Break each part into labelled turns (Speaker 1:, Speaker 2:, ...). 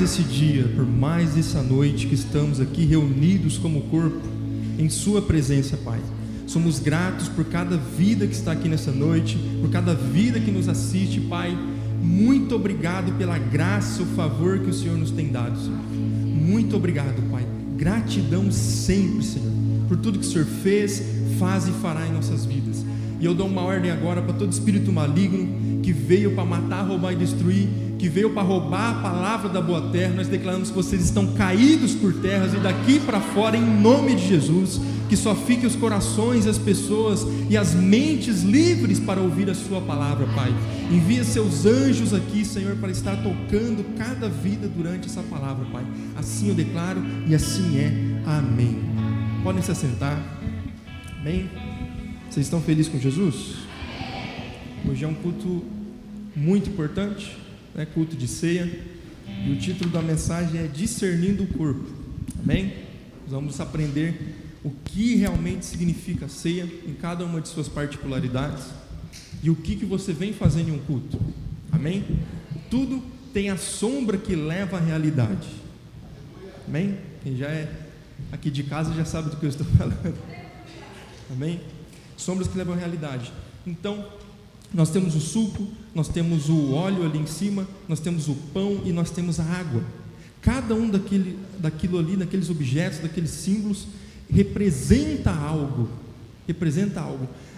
Speaker 1: esse dia, por mais essa noite que estamos aqui reunidos como corpo em Sua presença, Pai. Somos gratos por cada vida que está aqui nessa noite, por cada vida que nos assiste, Pai. Muito obrigado pela graça, o favor que o Senhor nos tem dado, Senhor. Muito obrigado, Pai. Gratidão sempre, Senhor, por tudo que o Senhor fez, faz e fará em nossas vidas. E eu dou uma ordem agora para todo espírito maligno que veio para matar, roubar e destruir, que veio para roubar a palavra da boa terra. Nós declaramos que vocês estão caídos por terras, e daqui para fora, em nome de Jesus, que só fiquem os corações, as pessoas e as mentes livres para ouvir a sua palavra, Pai. Envia seus anjos aqui, Senhor, para estar tocando cada vida durante essa palavra, Pai. Assim eu declaro e assim é. Amém. Podem se assentar. Amém. Vocês estão felizes com Jesus? Hoje é um culto muito importante, né? Culto de ceia, e o título da mensagem é Discernindo o Corpo. Amém? Nós vamos aprender o que realmente significa a ceia em cada uma de suas particularidades e o que você vem fazendo em um culto. Amém? Tudo tem a sombra que leva à realidade. Amém? Quem já é aqui de casa já sabe do que eu estou falando. Amém? Sombras que levam à realidade. Então, nós temos o suco, nós temos o óleo ali em cima, nós temos o pão e nós temos a água. Cada um daquilo ali, daqueles objetos, daqueles símbolos, representa algo.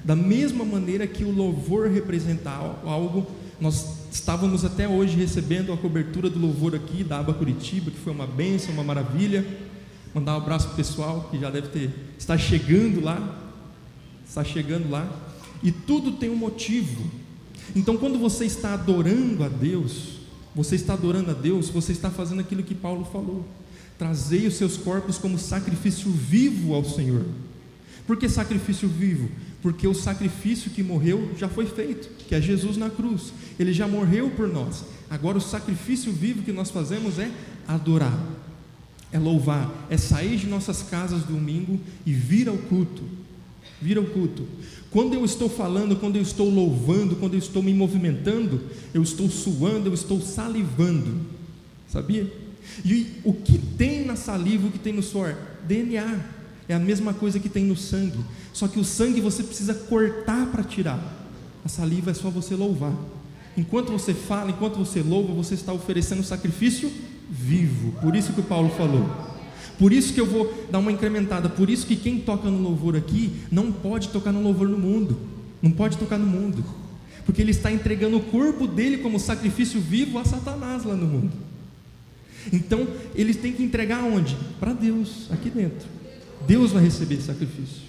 Speaker 1: Da mesma maneira que o louvor representa algo. Nós estávamos até hoje recebendo a cobertura do louvor aqui da Aba Curitiba, que foi uma bênção, uma maravilha. Mandar um abraço para o pessoal que já está chegando lá. E tudo tem um motivo. Então, quando você está adorando a Deus, você está fazendo aquilo que Paulo falou: trazei os seus corpos como sacrifício vivo ao Senhor. Por que sacrifício vivo? Porque o sacrifício que morreu já foi feito, que é Jesus na cruz. Ele já morreu por nós. Agora o sacrifício vivo que nós fazemos é adorar, é louvar, é sair de nossas casas domingo e vir ao culto. Quando eu estou falando, quando eu estou louvando, quando eu estou me movimentando, eu estou suando, eu estou salivando. Sabia? E o que tem na saliva, o que tem no suor? DNA. É a mesma coisa que tem no sangue. Só que o sangue você precisa cortar para tirar. A saliva é só você louvar. Enquanto você fala, enquanto você louva, você está oferecendo sacrifício vivo. Por isso que o Paulo falou. Por isso que eu vou dar uma incrementada. Por isso que quem toca no louvor aqui não pode tocar no louvor no mundo. Não pode tocar no mundo, porque ele está entregando o corpo dele como sacrifício vivo a Satanás lá no mundo. Então ele tem que entregar aonde? Para Deus, aqui dentro. Deus vai receber esse sacrifício.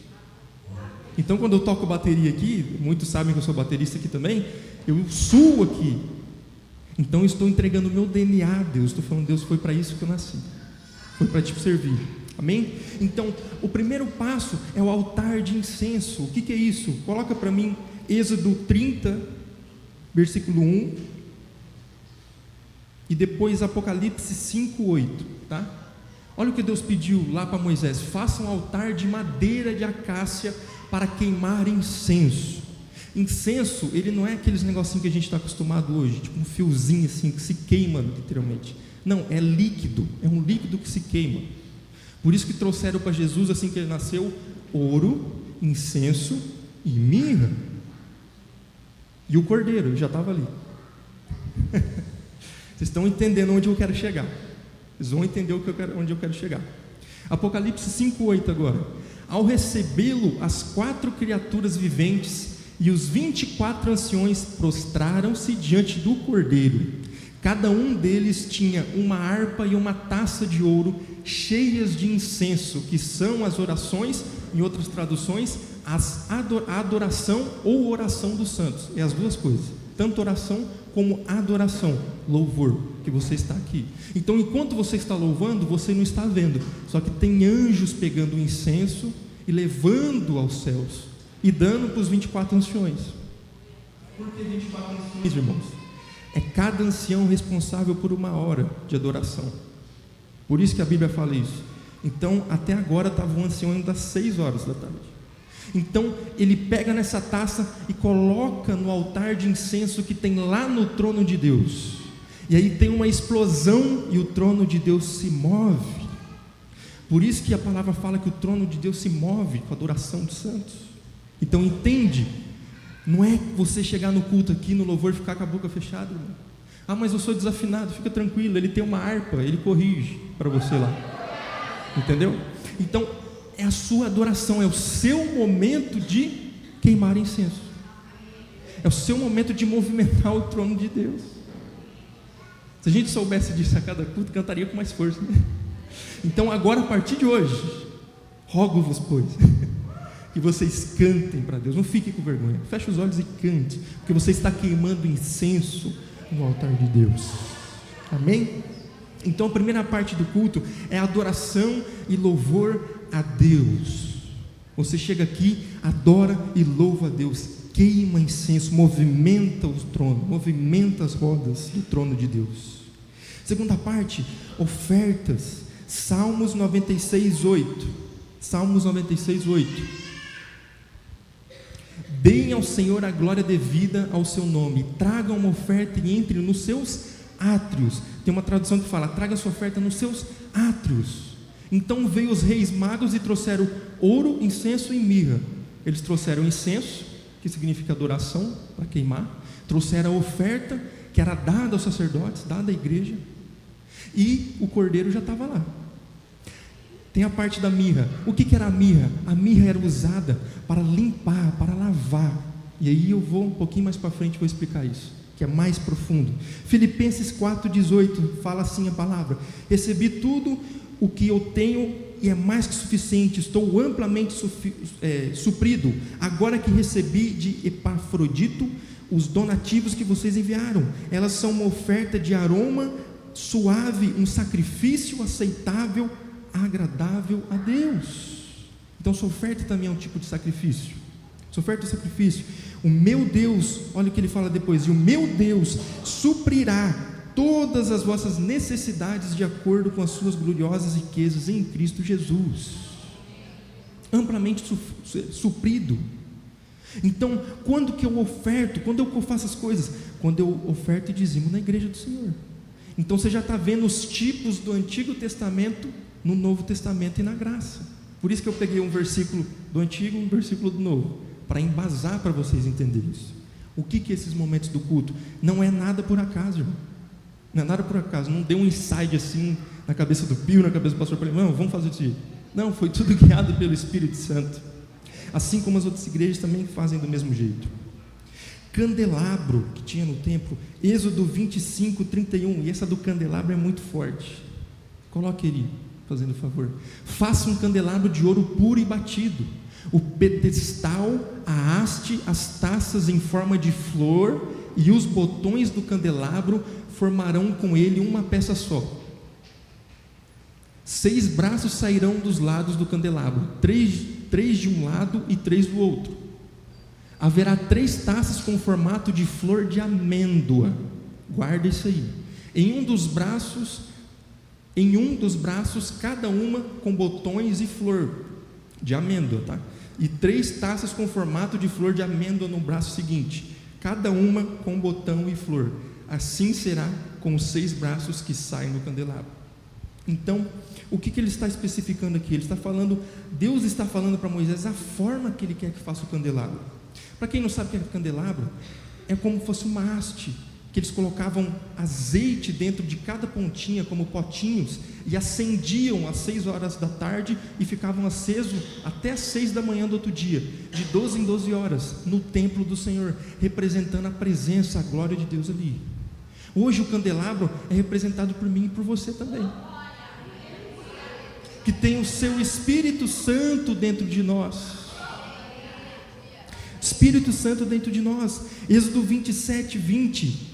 Speaker 1: Então quando eu toco bateria aqui, muitos sabem que eu sou baterista aqui também, eu suo aqui. Então eu estou entregando o meu DNA a Deus. Estou falando: Deus, foi para isso que eu nasci, foi para te servir. Amém? Então, o primeiro passo é o altar de incenso. O que é isso? Coloca para mim Êxodo 30, versículo 1, e depois Apocalipse 5, 8, tá? Olha o que Deus pediu lá para Moisés: faça um altar de madeira de acácia para queimar incenso. Incenso, ele não é aqueles negocinhos que a gente está acostumado hoje, tipo um fiozinho assim, que se queima literalmente. Não, é líquido, é um líquido que se queima. Por isso que trouxeram para Jesus, assim que ele nasceu, ouro, incenso e mirra. E o cordeiro já estava ali. Vocês estão entendendo onde eu quero chegar? Vocês vão entender onde eu quero chegar. Apocalipse 5:8 agora. Ao recebê-lo, as 4 criaturas viventes e os 24 anciões prostraram-se diante do cordeiro. Cada um deles tinha uma harpa e uma taça de ouro cheias de incenso, que são as orações, em outras traduções, a adoração ou oração dos santos. É as duas coisas, tanto oração como adoração, louvor, que você está aqui. Então, enquanto você está louvando, você não está vendo, só que tem anjos pegando o incenso e levando aos céus e dando para os 24 anciões. Por que 24 anciões, irmãos? É cada ancião responsável por uma hora de adoração. Por isso que a Bíblia fala isso. Então, até agora estava um ancião indo às 6 horas da tarde. Então, ele pega nessa taça e coloca no altar de incenso que tem lá no trono de Deus. E aí tem uma explosão e o trono de Deus se move. Por isso que a palavra fala que o trono de Deus se move com a adoração dos santos. Então entende, não é você chegar no culto aqui, no louvor, e ficar com a boca fechada, irmão. Ah, mas eu sou desafinado, fica tranquilo, ele tem uma harpa, ele corrige para você lá. Entendeu? Então é a sua adoração, é o seu momento de queimar incenso, é o seu momento de movimentar o trono de Deus. Se a gente soubesse disso a cada culto, cantaria com mais força, né? Então agora, a partir de hoje, rogo-vos, pois, que vocês cantem para Deus. Não fiquem com vergonha, feche os olhos e cante, porque você está queimando incenso no altar de Deus. Amém? Então a primeira parte do culto é adoração e louvor a Deus. Você chega aqui, adora e louva a Deus, queima incenso, movimenta o trono, movimenta as rodas do trono de Deus. Segunda parte, ofertas. Salmos 96:8. Salmos 96:8. Deem ao Senhor a glória devida ao seu nome, tragam uma oferta e entrem nos seus átrios. Tem uma tradução que fala: traga sua oferta nos seus átrios. Então veio os reis magos e trouxeram ouro, incenso e mirra. Eles trouxeram incenso, que significa adoração, para queimar. Trouxeram a oferta, que era dada aos sacerdotes, dada à igreja. E o cordeiro já estava lá. Tem a parte da mirra. O que era a mirra? A mirra era usada para limpar, para lavar. E aí eu vou um pouquinho mais para frente, vou explicar isso, que é mais profundo. Filipenses 4:18 fala assim a palavra: recebi tudo o que eu tenho e é mais que suficiente, estou amplamente suprido, agora que recebi de Epafrodito os donativos que vocês enviaram. Elas são uma oferta de aroma suave, um sacrifício aceitável, agradável a Deus. Então sua oferta também é um tipo de sacrifício. Sua oferta é sacrifício. O meu Deus, olha o que ele fala depois: e o meu Deus suprirá todas as vossas necessidades de acordo com as suas gloriosas riquezas em Cristo Jesus. Amplamente suprido. Então, quando que eu oferto? Quando eu faço as coisas? Quando eu oferto e dizimo na igreja do Senhor. Então você já está vendo os tipos do Antigo Testamento no Novo Testamento e na graça. Por isso que eu peguei um versículo do Antigo e um versículo do Novo, para embasar para vocês entenderem isso. O que é esses momentos do culto? Não é nada por acaso, irmão. Não é nada por acaso. Não deu um insight assim na cabeça do Pio, na cabeça do pastor, para ele: não, vamos fazer isso. Não, foi tudo guiado pelo Espírito Santo. Assim como as outras igrejas também fazem do mesmo jeito. Candelabro que tinha no templo, Êxodo 25:31, e essa do candelabro é muito forte. Coloque ele, fazendo favor. Faça um candelabro de ouro puro e batido, o pedestal, a haste, as taças em forma de flor e os botões do candelabro formarão com ele uma peça só. 6 braços sairão dos lados do candelabro, 3 de um lado e 3 do outro. Haverá 3 taças com formato de flor de amêndoa. Guarda isso aí. Em um dos braços, cada uma com botões e flor de amêndoa, tá? E 3 taças com formato de flor de amêndoa no braço seguinte, cada uma com botão e flor. Assim será com os 6 braços que saem do candelabro. Então, o que ele está especificando aqui? Ele está falando, Deus está falando para Moisés a forma que ele quer que faça o candelabro. Para quem não sabe o que é candelabro, é como se fosse uma haste, que eles colocavam azeite dentro de cada pontinha, como potinhos, e acendiam às 6 horas da tarde e ficavam acesos até às 6 da manhã do outro dia, de 12 em 12 horas, no templo do Senhor, representando a presença, a glória de Deus ali. Hoje o candelabro é representado por mim e por você também, que tem o seu Espírito Santo dentro de nós. Espírito Santo dentro de nós. Êxodo 27:20.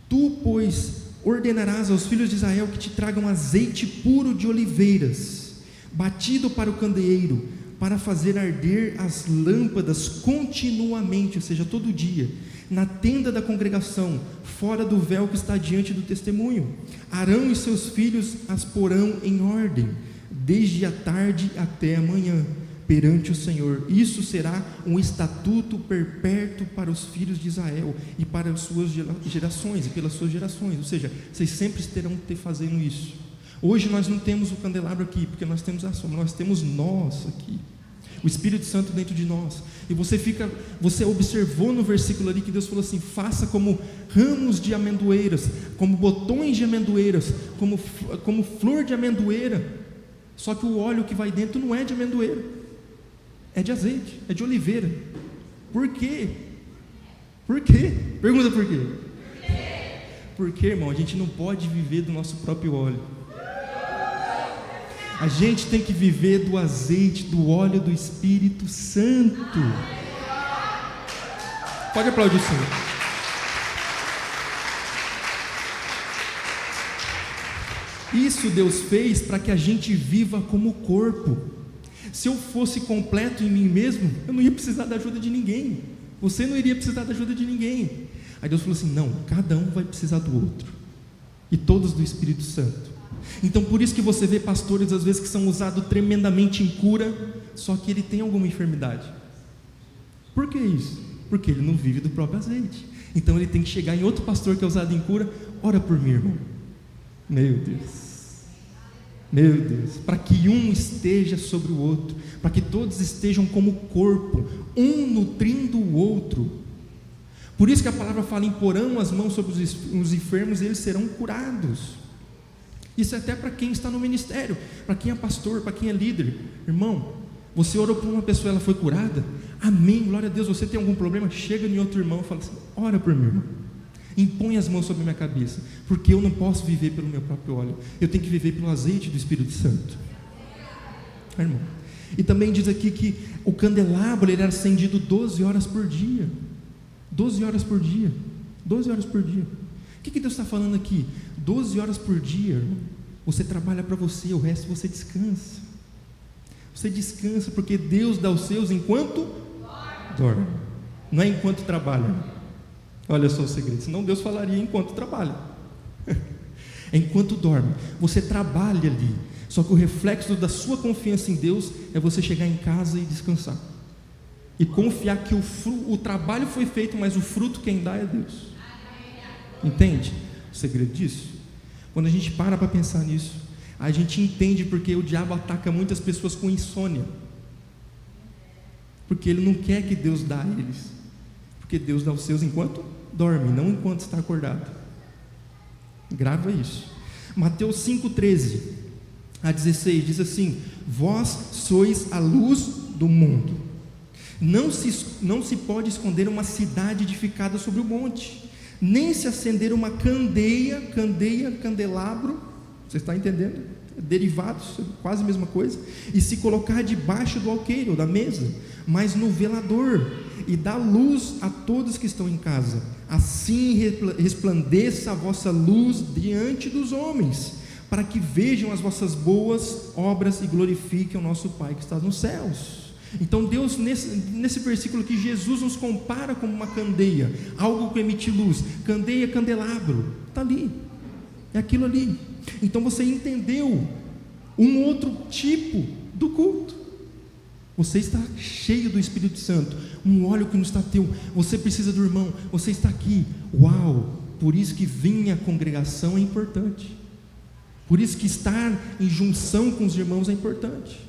Speaker 1: Tu, pois, ordenarás aos filhos de Israel que te tragam azeite puro de oliveiras, batido para o candeeiro, para fazer arder as lâmpadas continuamente, ou seja, todo dia, na tenda da congregação, fora do véu que está diante do testemunho. Arão e seus filhos as porão em ordem, desde a tarde até a manhã, perante o Senhor. Isso será um estatuto perpétuo para os filhos de Israel e para as suas gerações e pelas suas gerações. Ou seja, vocês sempre terão que ter fazendo isso. Hoje nós não temos o candelabro aqui, porque nós temos a sombra, nós temos nós aqui, o Espírito Santo dentro de nós. E você observou no versículo ali que Deus falou assim: faça como ramos de amendoeiras, como botões de amendoeiras, como flor de amendoeira. Só que o óleo que vai dentro não é de amendoeira, é de azeite, é de oliveira. Por quê? Por quê? Pergunta por quê? Porque, irmão, a gente não pode viver do nosso próprio óleo. A gente tem que viver do azeite, do óleo do Espírito Santo. Pode aplaudir o Senhor. Isso Deus fez para que a gente viva como corpo. Se eu fosse completo em mim mesmo, eu não ia precisar da ajuda de ninguém. Você não iria precisar da ajuda de ninguém. Aí Deus falou assim: não, cada um vai precisar do outro, e todos do Espírito Santo. Então por isso que você vê pastores às vezes que são usados tremendamente em cura, só que ele tem alguma enfermidade. Por que isso? Porque ele não vive do próprio azeite. Então ele tem que chegar em outro pastor que é usado em cura: ora por mim, irmão. Meu Deus, para que um esteja sobre o outro, para que todos estejam como corpo, um nutrindo o outro. Por isso que a palavra fala: imporão as mãos sobre os enfermos e eles serão curados. Isso é até para quem está no ministério, para quem é pastor, para quem é líder. Irmão, você orou por uma pessoa, ela foi curada? Amém, glória a Deus. Você tem algum problema? Chega em outro irmão e fala assim: ora por mim, irmão. Impõe as mãos sobre a minha cabeça, porque eu não posso viver pelo meu próprio óleo, eu tenho que viver pelo azeite do Espírito Santo. Irmão, e também diz aqui que o candelabro ele era acendido 12 horas por dia. 12 horas por dia. 12 horas por dia. O que Deus está falando aqui? 12 horas por dia, irmão. Você trabalha para você, o resto você descansa. Você descansa porque Deus dá os seus enquanto dorme, não é enquanto trabalha. Olha só o segredo, senão Deus falaria enquanto trabalha. É enquanto dorme, você trabalha ali. Só que o reflexo da sua confiança em Deus é você chegar em casa e descansar, e confiar que o trabalho foi feito, mas o fruto quem dá é Deus. Entende o segredo disso? Quando a gente para pensar nisso, a gente entende porque o diabo ataca muitas pessoas com insônia, porque ele não quer que Deus dá a eles, porque Deus dá os seus enquanto dorme, não enquanto está acordado. Grava isso. Mateus 5:13 a 16 diz assim: vós sois a luz do mundo. Não se pode esconder uma cidade edificada sobre o monte, nem se acender uma candelabro, você está entendendo? Derivados, quase a mesma coisa, e se colocar debaixo do alqueire ou da mesa, mas no velador, e dá luz a todos que estão em casa. Assim resplandeça a vossa luz diante dos homens, para que vejam as vossas boas obras e glorifiquem o nosso Pai que está nos céus. Então Deus, nesse versículo aqui, Jesus nos compara como uma candeia, algo que emite luz. Candeia, candelabro, está ali, é aquilo ali. Então você entendeu um outro tipo do culto. Você está cheio do Espírito Santo, um óleo que não está teu. Você precisa do irmão, você está aqui. Uau! Por isso que vir à congregação é importante. Por isso que estar em junção com os irmãos é importante.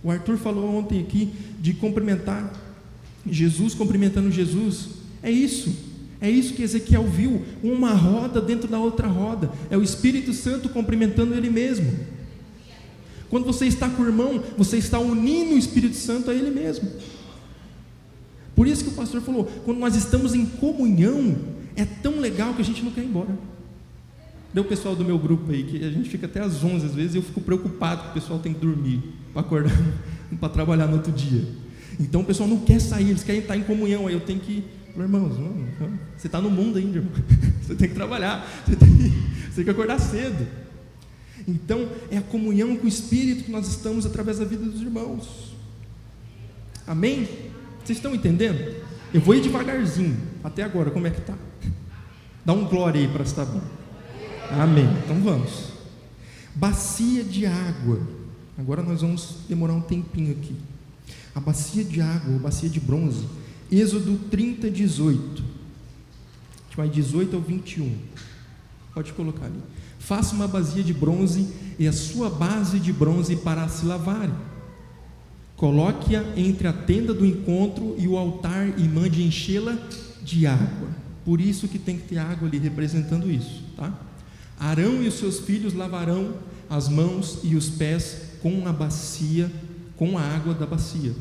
Speaker 1: O Arthur falou ontem aqui de cumprimentar Jesus, cumprimentando Jesus. É isso que Ezequiel viu, uma roda dentro da outra roda. É o Espírito Santo cumprimentando ele mesmo. Quando você está com o irmão, você está unindo o Espírito Santo a ele mesmo. Por isso que o pastor falou, quando nós estamos em comunhão, é tão legal que a gente não quer ir embora. Deu o pessoal do meu grupo aí, que a gente fica até às 11 às vezes, e eu fico preocupado que o pessoal tem que dormir, para acordar, para trabalhar no outro dia. Então o pessoal não quer sair, eles querem estar em comunhão. Aí eu tenho que, irmãos, você está no mundo ainda, irmão. Você tem que trabalhar, você tem que acordar cedo. Então é a comunhão com o Espírito que nós estamos através da vida dos irmãos. Amém? Vocês estão entendendo? Eu vou ir devagarzinho, até agora, como é que está? Dá um glória aí para estar bom. Amém, então vamos. Bacia de água. Agora nós vamos demorar um tempinho aqui. A bacia de água, a bacia de bronze. Êxodo 30, 18. A gente vai 18 ao 21. Pode colocar ali. Faça uma bacia de bronze e a sua base de bronze para se lavarem. Coloque-a entre a tenda do encontro e o altar e mande enchê-la de água. Por isso que tem que ter água ali representando isso, tá? Arão e os seus filhos lavarão as mãos e os pés com a bacia, com a água da bacia.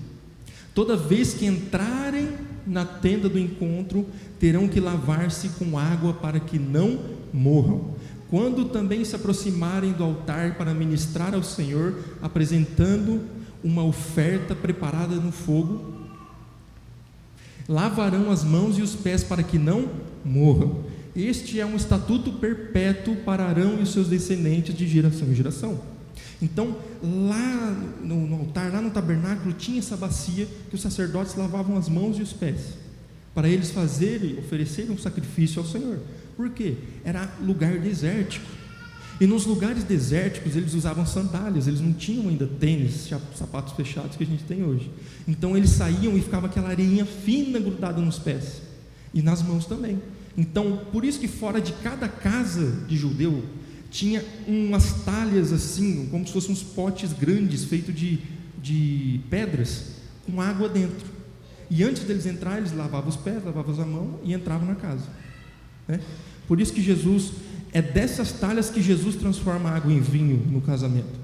Speaker 1: Toda vez que entrarem na tenda do encontro, terão que lavar-se com água para que não morram. Quando também se aproximarem do altar para ministrar ao Senhor, apresentando uma oferta preparada no fogo, lavarão as mãos e os pés para que não morram. Este é um estatuto perpétuo para Arão e os seus descendentes de geração em geração. Então, lá no altar, lá no tabernáculo, tinha essa bacia que os sacerdotes lavavam as mãos e os pés, para eles oferecerem um sacrifício ao Senhor. Por quê? Era lugar desértico. E nos lugares desérticos eles usavam sandálias, eles não tinham ainda tênis, sapatos fechados que a gente tem hoje. Então eles saíam e ficava aquela areinha fina grudada nos pés e nas mãos também. Então, por isso que fora de cada casa de judeu tinha umas talhas assim, como se fossem uns potes grandes feitos de pedras com água dentro. E antes deles entrarem, eles lavavam os pés, lavavam a mão e entravam na casa, né? Por isso que é dessas talhas que Jesus transforma a água em vinho no casamento.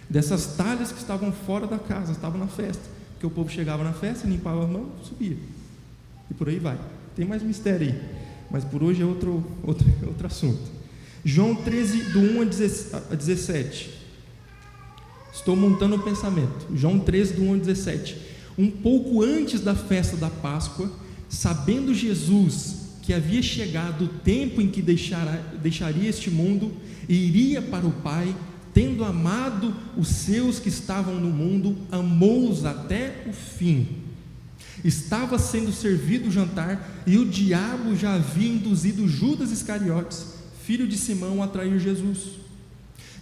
Speaker 1: Dessas talhas que estavam fora da casa, estavam na festa, porque o povo chegava na festa, limpava a mão, subia, e por aí vai. Tem mais mistério aí, mas por hoje é outro assunto. João 13, do 1 a 17. Estou montando o pensamento. João 13, do 1 a 17. Um pouco antes da festa da Páscoa, sabendo Jesus que havia chegado o tempo em que deixaria este mundo e iria para o Pai, tendo amado os seus que estavam no mundo, amou-os até o fim. Estava sendo servido o jantar e o diabo já havia induzido Judas Iscariotes, filho de Simão, a trair Jesus.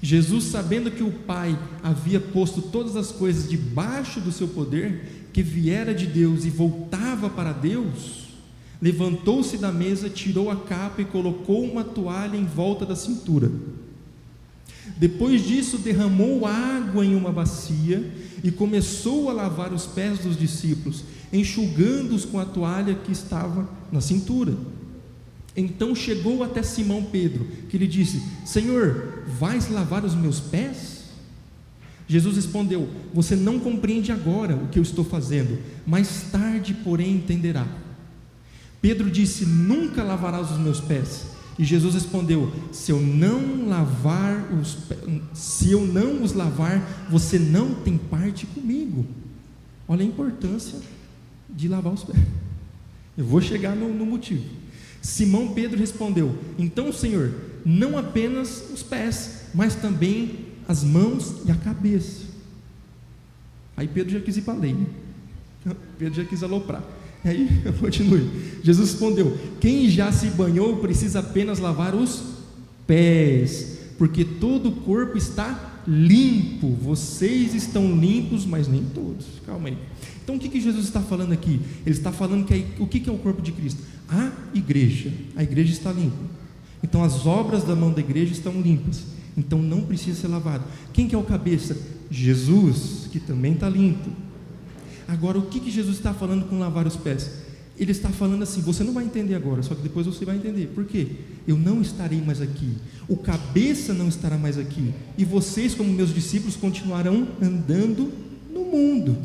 Speaker 1: Jesus, sabendo que o Pai havia posto todas as coisas debaixo do seu poder, que viera de Deus e voltava para Deus, levantou-se da mesa, tirou a capa e colocou uma toalha em volta da cintura. Depois disso, derramou água em uma bacia e começou a lavar os pés dos discípulos, enxugando-os com a toalha que estava na cintura. Então chegou até Simão Pedro, que lhe disse: Senhor, vais lavar os meus pés? Jesus respondeu: você não compreende agora o que eu estou fazendo, mais tarde, porém, entenderá. Pedro disse: nunca lavarás os meus pés. E Jesus respondeu: se eu não os lavar, você não tem parte comigo. Olha a importância de lavar os pés. Eu vou chegar no motivo. Simão Pedro respondeu: então, Senhor, não apenas os pés, mas também as mãos e a cabeça. Aí Pedro já quis ir para a lei, né? Pedro já quis aloprar. Aí eu continuo. Jesus respondeu: quem já se banhou precisa apenas lavar os pés, porque todo o corpo está limpo. Vocês estão limpos, mas nem todos. Calma aí. Então o que Jesus está falando aqui? Ele está falando que o que é o corpo de Cristo? A igreja está limpa. Então as obras da mão da igreja estão limpas, então não precisa ser lavado. Quem que é o cabeça? Jesus, que também está limpo. Agora, o que Jesus está falando com lavar os pés? Ele está falando assim: você não vai entender agora, só que depois você vai entender. Por quê? Eu não estarei mais aqui, o cabeça não estará mais aqui, e vocês, como meus discípulos, continuarão andando no mundo.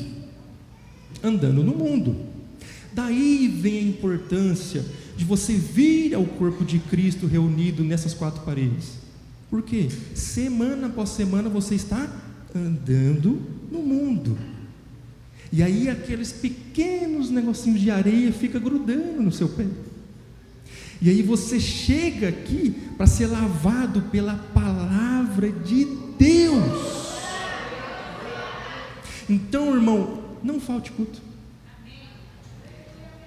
Speaker 1: Daí vem a importância de você vir ao corpo de Cristo reunido nessas quatro paredes. Por quê? Semana após semana você está andando no mundo, e aí aqueles pequenos negocinhos de areia fica grudando no seu pé, e aí você chega aqui para ser lavado pela palavra de Deus. Então, irmão, não falte culto.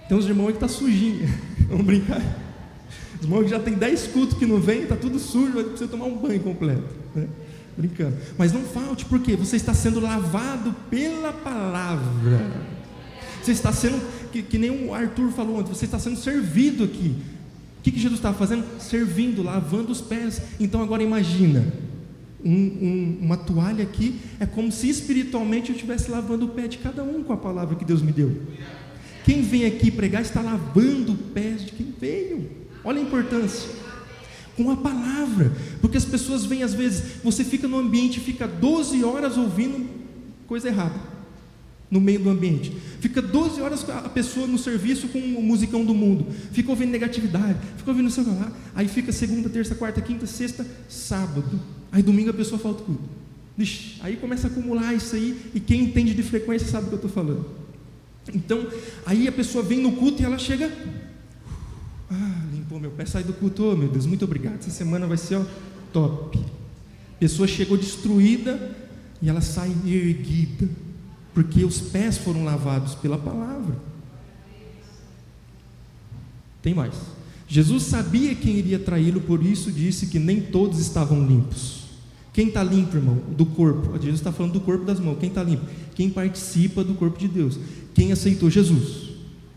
Speaker 1: Tem uns irmãos aí que está sujinho. Vamos brincar. Os irmãos que já tem 10 cultos que não vem, está tudo sujo, vai precisar tomar um banho completo, né? brincando. Mas não falte, porque você está sendo lavado pela palavra. Você está sendo, que nem o Arthur falou ontem, você está sendo servido aqui. O que Jesus estava fazendo? Servindo, lavando os pés. Então agora imagina, uma toalha aqui, é como se espiritualmente eu estivesse lavando o pé de cada um com a palavra que Deus me deu. Quem vem aqui pregar está lavando os pés de quem veio. Olha a importância. Com a palavra. Porque as pessoas vêm às vezes, você fica no ambiente, fica 12 horas ouvindo coisa errada no meio do ambiente, fica 12 horas a pessoa no serviço com o musicão do mundo, fica ouvindo negatividade, fica ouvindo o celular, aí fica segunda, terça, quarta, quinta, sexta, sábado, aí domingo a pessoa falta o culto. Ixi, aí começa a acumular isso aí, e quem entende de frequência sabe o que eu estou falando. Então, aí a pessoa vem no culto e ela chega, limpou meu pé, sai do culto, oh meu Deus, muito obrigado, essa semana vai ser top. A pessoa chegou destruída e ela sai erguida, porque os pés foram lavados pela palavra. Tem mais. Jesus sabia quem iria traí-lo, por isso disse que nem todos estavam limpos. Quem está limpo, irmão? Do corpo. Jesus está falando do corpo das mãos. Quem está limpo? Quem participa do corpo de Deus. Quem aceitou Jesus.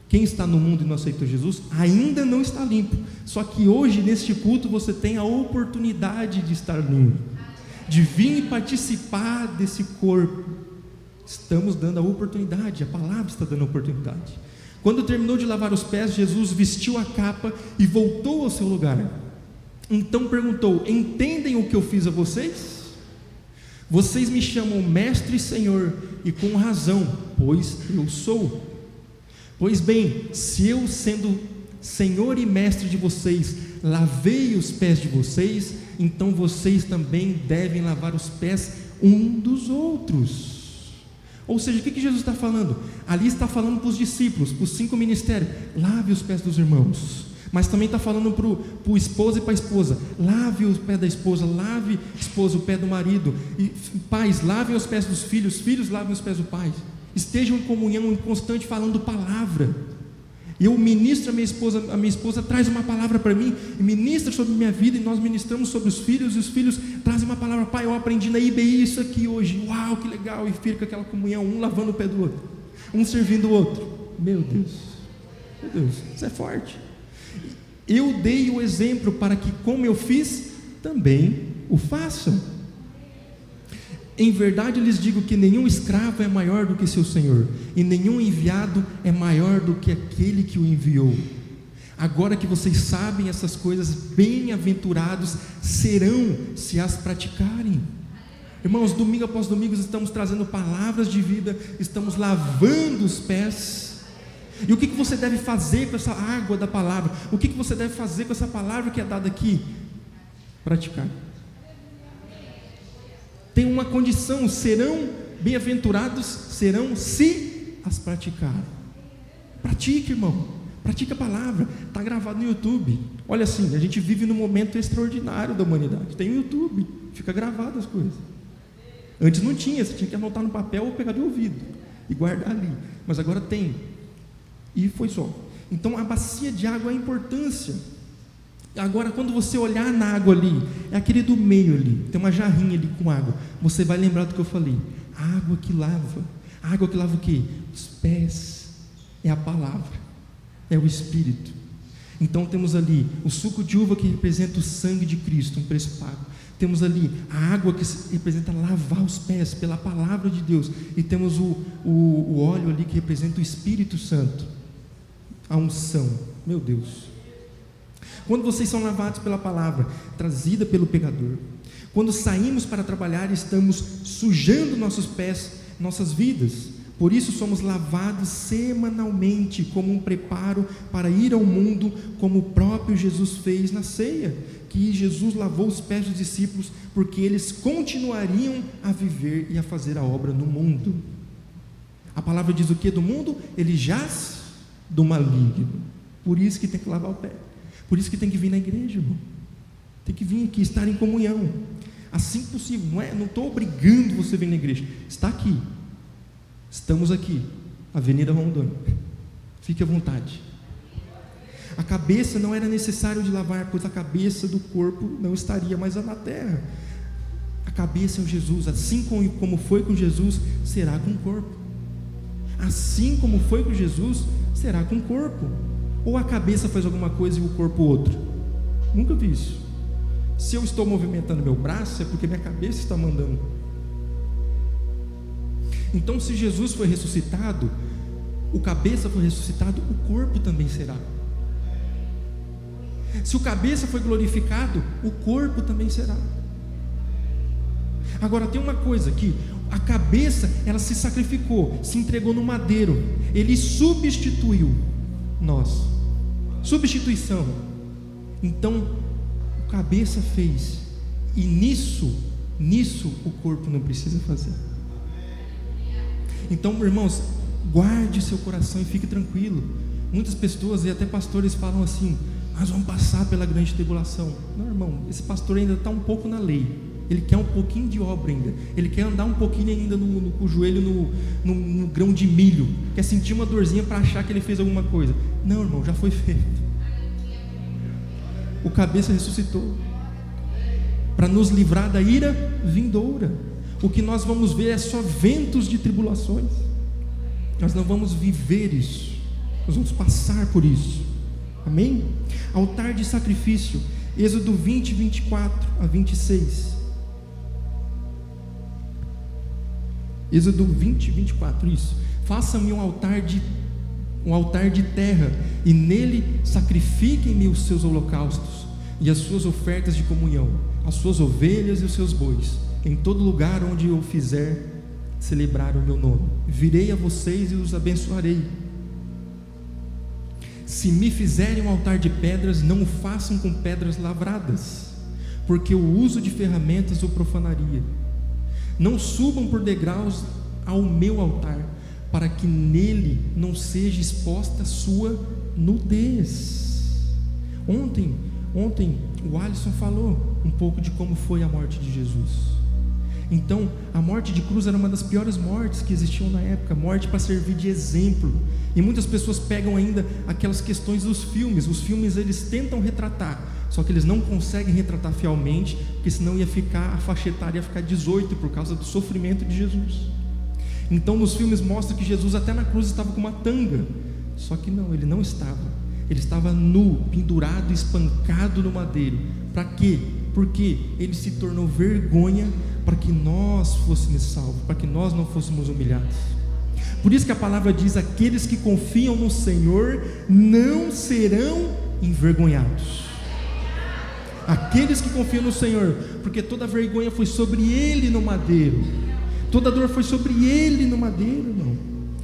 Speaker 1: Quem está no mundo e não aceitou Jesus, ainda não está limpo. Só que hoje, neste culto, você tem a oportunidade de estar limpo, de vir e participar desse corpo. Estamos dando a oportunidade, a palavra está dando a oportunidade. Quando terminou de lavar os pés, Jesus vestiu a capa e voltou ao seu lugar. Então perguntou: entendem o que eu fiz a vocês? Vocês me chamam mestre e senhor, e com razão, pois eu sou. Pois bem, se eu, sendo senhor e mestre de vocês, lavei os pés de vocês, então vocês também devem lavar os pés um dos outros. Ou seja, o que Jesus está falando? Ali está falando para os discípulos, para os 5 ministérios: lave os pés dos irmãos. Mas também está falando para o esposo e para a esposa: lave o pé da esposa, lave, esposa, o pé do marido. E pais, lavem os pés dos filhos, filhos lavem os pés do pai. Estejam em comunhão, em constante falando palavra. Eu ministro a minha esposa traz uma palavra para mim, e ministra sobre minha vida, e nós ministramos sobre os filhos, e os filhos trazem uma palavra: pai, eu aprendi na IBI isso aqui hoje, uau, que legal, e fica aquela comunhão, um lavando o pé do outro, um servindo o outro. Meu Deus, isso é forte. Eu dei o exemplo para que, como eu fiz, também o façam. Em verdade lhes digo que nenhum escravo é maior do que seu senhor, e nenhum enviado é maior do que aquele que o enviou. Agora que vocês sabem essas coisas, bem-aventurados serão se as praticarem. Irmãos, domingo após domingo estamos trazendo palavras de vida, estamos lavando os pés. E o que você deve fazer com essa água da palavra? O que você deve fazer com essa palavra que é dada aqui? Praticar. Tem uma condição: serão bem-aventurados, serão se as praticarem. Pratique, irmão, pratique a palavra, está gravado no YouTube. Olha assim, a gente vive num momento extraordinário da humanidade, tem o YouTube, fica gravado as coisas. Antes não tinha, você tinha que anotar no papel ou pegar de ouvido e guardar ali, mas agora tem, e foi só. Então a bacia de água é a importância. Agora, quando você olhar na água ali, é aquele do meio ali, tem uma jarrinha ali com água, você vai lembrar do que eu falei: água que lava. Água que lava o quê? Os pés. É a palavra, é o Espírito. Então temos ali o suco de uva, que representa o sangue de Cristo, um preço pago. Temos ali a água, que representa lavar os pés pela palavra de Deus. E temos o óleo ali, que representa o Espírito Santo, a unção. Meu Deus. Quando vocês são lavados pela palavra, trazida pelo pecador, quando saímos para trabalhar, estamos sujando nossos pés, nossas vidas. Por isso somos lavados semanalmente, como um preparo para ir ao mundo, como o próprio Jesus fez na ceia, que Jesus lavou os pés dos discípulos, porque eles continuariam a viver e a fazer a obra no mundo. A palavra diz o que do mundo? Ele jaz do maligno. Por isso que tem que lavar o pé. Por isso que tem que vir na igreja, irmão. Tem que vir aqui, estar em comunhão. Assim que possível. Não estou obrigando você a vir na igreja. Está aqui. Estamos aqui. Avenida Rondônia. Fique à vontade. A cabeça não era necessário de lavar, pois a cabeça do corpo não estaria mais na terra. cabeça é o Jesus. Assim como foi com Jesus, será com o corpo. Assim como foi com Jesus, será com o corpo. Ou a cabeça faz alguma coisa e o corpo outra? Nunca vi isso. Se eu estou movimentando meu braço, é porque minha cabeça está mandando. Então, se Jesus foi ressuscitado, o cabeça foi ressuscitado, o corpo também será. Se o cabeça foi glorificado, o corpo também será. Agora tem uma coisa aqui: a cabeça, ela se sacrificou, se entregou no madeiro, ele substituiu nós. Substituição. Então, o cabeça fez, e nisso o corpo não precisa fazer. Então, irmãos, guarde seu coração e fique tranquilo. Muitas pessoas e até pastores falam assim: nós vamos passar pela grande tribulação. Não, irmão, esse pastor ainda está um pouco na lei. Ele quer um pouquinho de obra ainda. Ele quer andar um pouquinho ainda com o joelho no grão de milho. Quer sentir uma dorzinha para achar que ele fez alguma coisa. Não, irmão, já foi feito. O cabeça ressuscitou para nos livrar da ira vindoura. O que nós vamos ver é só ventos de tribulações. Nós não vamos viver isso. Nós vamos passar por isso. Amém? Altar de sacrifício. Êxodo 20, 24 a 26. Êxodo 20, 24, isso. Faça-me um altar de terra, e nele sacrifiquem-me os seus holocaustos e as suas ofertas de comunhão, as suas ovelhas e os seus bois, em todo lugar onde eu fizer celebrar o meu nome. Virei a vocês e os abençoarei. Se me fizerem um altar de pedras, não o façam com pedras lavradas, porque o uso de ferramentas o profanaria. Não subam por degraus ao meu altar, para que nele não seja exposta a sua nudez. Ontem o Alisson falou um pouco de como foi a morte de Jesus. Então, a morte de cruz era uma das piores mortes que existiam na época, morte para servir de exemplo. E muitas pessoas pegam ainda aquelas questões dos filmes. Os filmes, eles tentam retratar, só que eles não conseguem retratar fielmente, porque senão a faixa etária ia ficar 18 por causa do sofrimento de Jesus. Então nos filmes mostra que Jesus até na cruz estava com uma tanga, só que não, ele não estava. Ele estava nu, pendurado, espancado no madeiro. Para quê? Porque ele se tornou vergonha para que nós fôssemos salvos, para que nós não fôssemos humilhados. Por isso que a palavra diz: aqueles que confiam no Senhor não serão envergonhados. Aqueles que confiam no Senhor, porque toda a vergonha foi sobre ele no madeiro, toda a dor foi sobre ele no madeiro, irmão.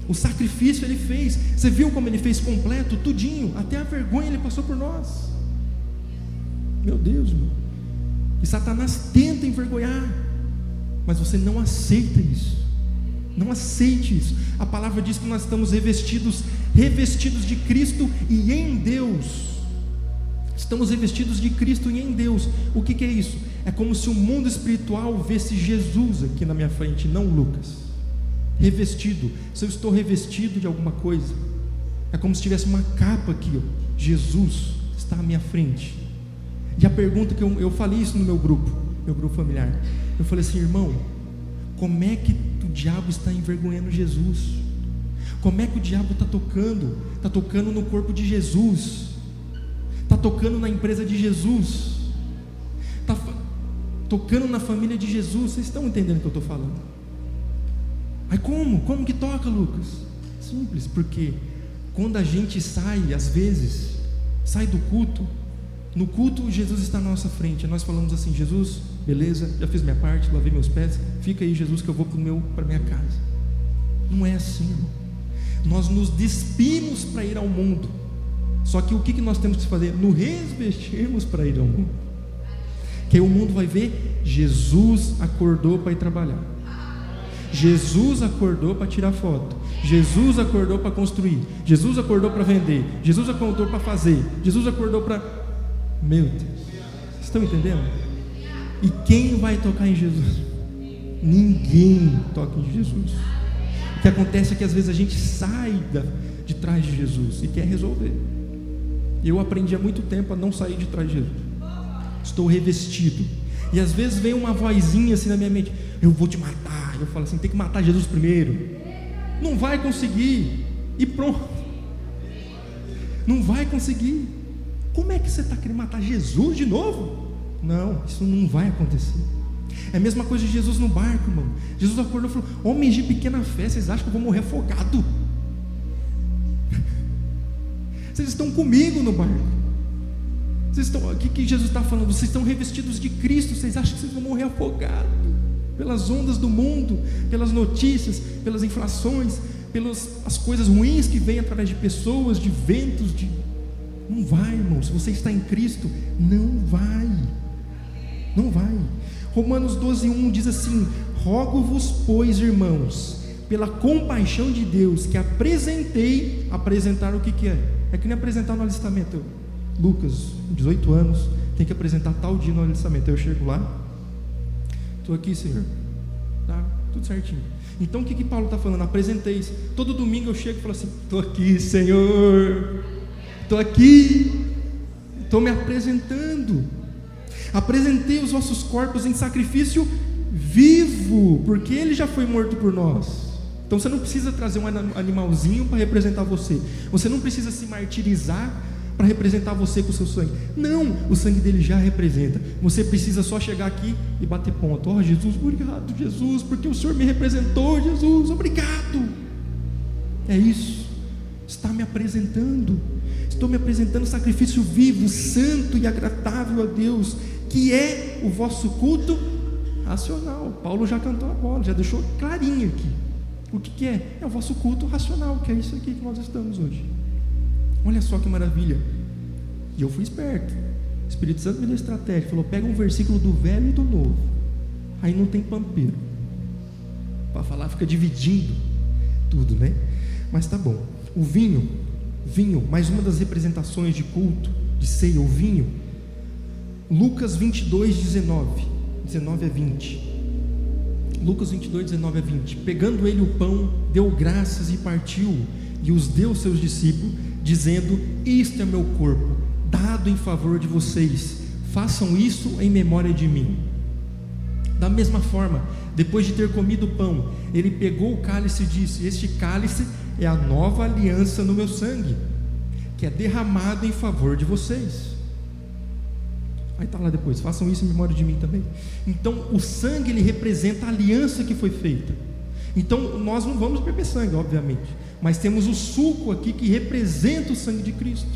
Speaker 1: O sacrifício ele fez. Você viu como ele fez completo, tudinho, até a vergonha ele passou por nós. Meu Deus, irmão. E Satanás tenta envergonhar, mas você não aceita isso. Não aceite isso. A palavra diz que nós estamos revestidos de Cristo e em Deus. Estamos revestidos de Cristo e em Deus. O que é isso? É como se o mundo espiritual visse Jesus aqui na minha frente, não Lucas. Revestido. Se eu estou revestido de alguma coisa, é como se tivesse uma capa aqui, ó. Jesus está à minha frente. E a pergunta que eu falei isso no meu grupo familiar, eu falei assim: irmão, como é que o diabo está envergonhando Jesus? Como é que o diabo está tocando? Está tocando no corpo de Jesus, está tocando na empresa de Jesus, está tocando na família de Jesus. Vocês estão entendendo o que eu estou falando? Aí como que toca, Lucas? Simples, porque quando a gente sai, às vezes, sai do culto, no culto Jesus está na nossa frente, nós falamos assim: Jesus, beleza, já fiz minha parte, lavei meus pés, fica aí, Jesus, que eu vou para minha casa. Não é assim, irmão. Nós nos despimos para ir ao mundo, só que o que nós temos que fazer? Nos revestirmos para ir ao mundo, que aí o mundo vai ver: Jesus acordou para ir trabalhar, Jesus acordou para tirar foto, Jesus acordou para construir, Jesus acordou para vender, Jesus acordou para fazer, Jesus acordou para... Meu Deus, vocês estão entendendo? E quem vai tocar em Jesus? Ninguém toca em Jesus. O que acontece é que às vezes a gente sai de trás de Jesus e quer resolver. Eu aprendi há muito tempo a não sair de trás de Jesus. Estou revestido. E às vezes vem uma vozinha assim na minha mente: eu vou te matar. Eu falo assim: tem que matar Jesus primeiro. Não vai conseguir. E pronto. Não vai conseguir. Como é que você está querendo matar Jesus de novo? Não, isso não vai acontecer. É a mesma coisa de Jesus no barco, irmão. Jesus acordou e falou: homens de pequena fé, vocês acham que eu vou morrer afogado? Vocês estão comigo no barco. O que Jesus está falando? Vocês estão revestidos de Cristo. Vocês acham que vocês vão morrer afogados pelas ondas do mundo, pelas notícias, pelas inflações, pelas as coisas ruins que vêm através de pessoas, de ventos, Não vai, irmão. Se você está em Cristo, não vai. Não vai. Romanos 12:1 diz assim: rogo-vos, pois, irmãos, pela compaixão de Deus, que apresentar o que é? É que nem apresentar no alistamento. Lucas, 18 anos, tem que apresentar tal dia no alistamento. Eu chego lá, estou aqui, Senhor, tá? Tudo certinho. Então o que Paulo está falando? Apresenteis. Todo domingo eu chego e falo assim: estou aqui, Senhor, estou aqui, estou me apresentando. Apresentei os vossos corpos em sacrifício vivo, porque ele já foi morto por nós. Então você não precisa trazer um animalzinho para representar você. Você não precisa se martirizar para representar você com o seu sangue. Não, o sangue dele já representa. Você precisa só chegar aqui e bater ponto. Ó, Jesus, obrigado, Jesus, porque o Senhor me representou, Jesus, obrigado. É isso. Está me apresentando. Estou me apresentando sacrifício vivo, santo e agradável a Deus, que é o vosso culto racional. Paulo já cantou a bola, já deixou clarinho aqui. O que é? É o vosso culto racional, que é isso aqui que nós estamos hoje. Olha só que maravilha. E eu fui esperto. O Espírito Santo me deu estratégia. Falou: pega um versículo do Velho e do Novo. Aí não tem pampeiro. Para falar fica dividindo tudo, né? Mas tá bom. O vinho, mais uma das representações de culto, de ceia, o vinho. Lucas 22, 19 a 20. Lucas 22, 19 a 20. Pegando ele o pão, deu graças e partiu, e os deu aos seus discípulos, dizendo: isto é meu corpo, dado em favor de vocês, façam isso em memória de mim. Da mesma forma, depois de ter comido o pão, ele pegou o cálice e disse: este cálice é a nova aliança no meu sangue, que é derramado em favor de vocês. Aí está lá depois: façam isso em memória de mim também. Então o sangue, ele representa a aliança que foi feita. Então nós não vamos beber sangue, obviamente, mas temos o suco aqui que representa o sangue de Cristo.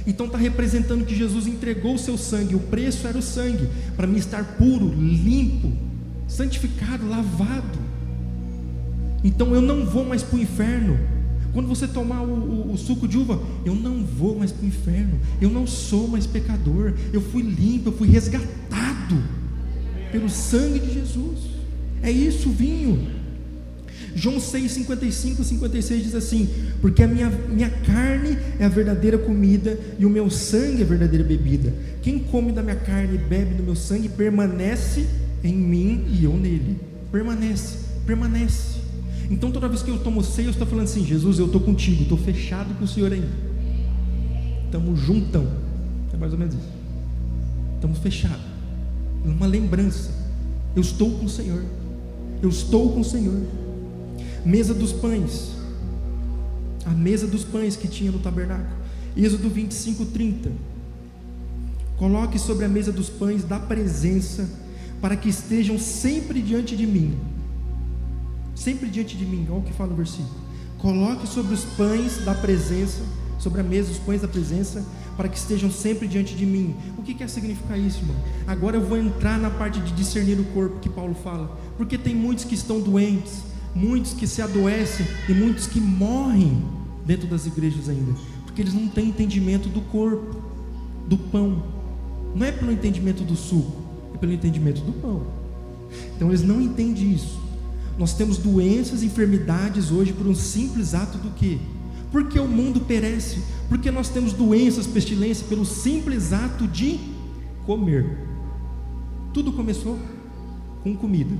Speaker 1: Então está representando que Jesus entregou o seu sangue. O preço era o sangue, para mim estar puro, limpo, santificado, lavado. Então eu não vou mais para o inferno. Quando você tomar o suco de uva, eu não vou mais para o inferno. Eu não sou mais pecador. Eu fui limpo, eu fui resgatado pelo sangue de Jesus. É isso o vinho. João 6, 55 e 56 diz assim: porque a minha carne é a verdadeira comida, e o meu sangue é a verdadeira bebida. Quem come da minha carne e bebe do meu sangue permanece em mim e eu nele. Permanece. Então toda vez que eu tomo ceia, eu estou falando assim: Jesus, eu estou contigo, estou fechado com o Senhor ainda. Estamos juntão. É mais ou menos isso. Estamos fechados. Uma lembrança. Eu estou com o Senhor. Mesa dos pães. A mesa dos pães que tinha no tabernáculo. Êxodo 25, 30. Coloque sobre a mesa dos pães da presença, para que estejam sempre diante de mim. Sempre diante de mim. Olha o que fala o versículo. Coloque sobre os pães da presença, sobre a mesa os pães da presença, para que estejam sempre diante de mim. O que quer significar isso, irmão? Agora eu vou entrar na parte de discernir o corpo que Paulo fala. Porque tem muitos que estão doentes, muitos que se adoecem e muitos que morrem dentro das igrejas ainda, porque eles não têm entendimento do corpo, do pão. Não é pelo entendimento do suco, é pelo entendimento do pão. Então eles não entendem isso. Nós temos doenças, enfermidades hoje por um simples ato do quê? Porque o mundo perece. Porque nós temos doenças, pestilência pelo simples ato de comer. Tudo começou com comida.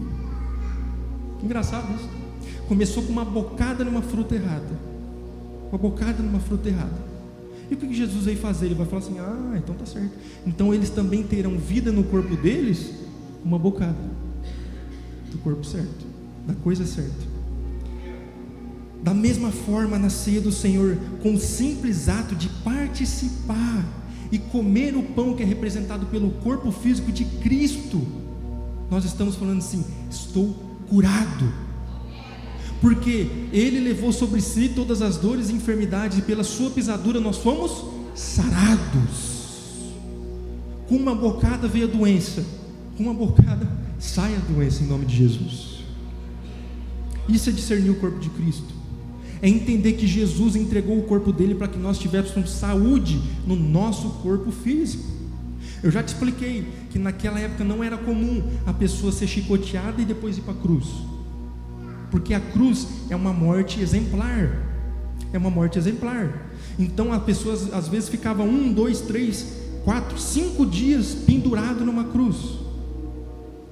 Speaker 1: Engraçado isso. Começou com uma bocada numa fruta errada. E o que Jesus veio fazer? Ele vai falar assim: ah, então tá certo. Então eles também terão vida no corpo deles uma bocada do corpo certo, da coisa certa. Da mesma forma, na ceia do Senhor, com o simples ato de participar e comer o pão que é representado pelo corpo físico de Cristo, nós estamos falando assim: estou curado, porque Ele levou sobre si todas as dores e enfermidades, e pela sua pisadura nós fomos sarados. Com uma bocada veio a doença, com uma bocada sai a doença, em nome de Jesus. Isso é discernir o corpo de Cristo, é entender que Jesus entregou o corpo dele para que nós tivéssemos saúde no nosso corpo físico. Eu já te expliquei que naquela época não era comum a pessoa ser chicoteada e depois ir para a cruz, porque a cruz é uma morte exemplar, é uma morte exemplar. Então as pessoas às vezes ficavam 1, 2, 3, 4, 5 dias pendurado numa cruz.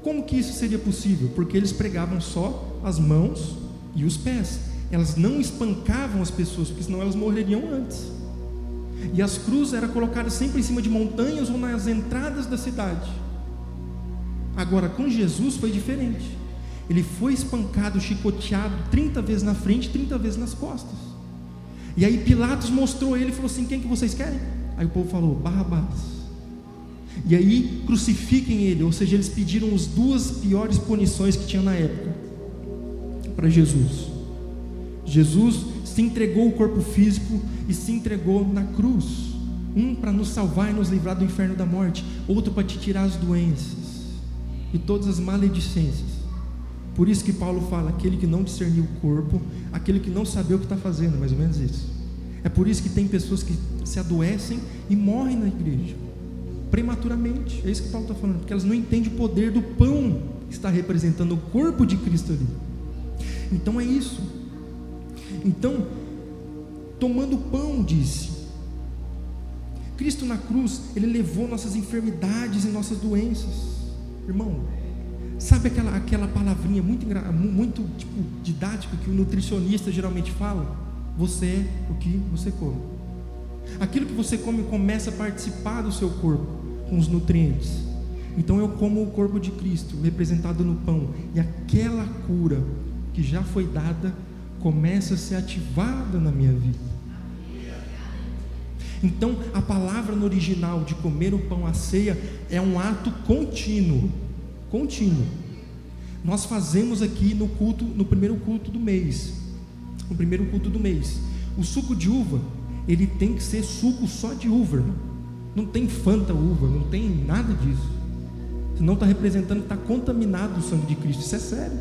Speaker 1: Como que isso seria possível? Porque eles pregavam só as mãos e os pés, elas não espancavam as pessoas, porque senão elas morreriam antes. E as cruzes eram colocadas sempre em cima de montanhas ou nas entradas da cidade. Agora com Jesus foi diferente. Ele foi espancado, chicoteado 30 vezes na frente, 30 vezes nas costas. E aí Pilatos mostrou ele e falou assim: quem que vocês querem? Aí o povo falou: Barrabás. E aí crucifiquem ele. Ou seja, eles pediram as duas piores punições que tinha na época para Jesus. Jesus se entregou o corpo físico e se entregou na cruz, um para nos salvar e nos livrar do inferno da morte, outro para te tirar as doenças e todas as maledicências. Por isso que Paulo fala: aquele que não discernir o corpo, aquele que não saber o que está fazendo, mais ou menos isso. É por isso que tem pessoas que se adoecem e morrem na igreja prematuramente. É isso que Paulo está falando, porque elas não entendem o poder do pão que está representando o corpo de Cristo ali. Então é isso. Então, tomando o pão, disse, Cristo na cruz, Ele levou nossas enfermidades e nossas doenças. Irmão, sabe aquela palavrinha muito tipo, didática que o nutricionista geralmente fala? Você é o que você come. Aquilo que você come começa a participar do seu corpo com os nutrientes. Então eu como o corpo de Cristo representado no pão, e aquela cura que já foi dada começa a ser ativada na minha vida. Então a palavra no original de comer o pão à ceia é um ato contínuo. Nós fazemos aqui no culto, no primeiro culto do mês. O suco de uva, ele tem que ser suco só de uva, irmão. Não tem Fanta uva, não tem nada disso. Senão está representando que está contaminado o sangue de Cristo. Isso é sério.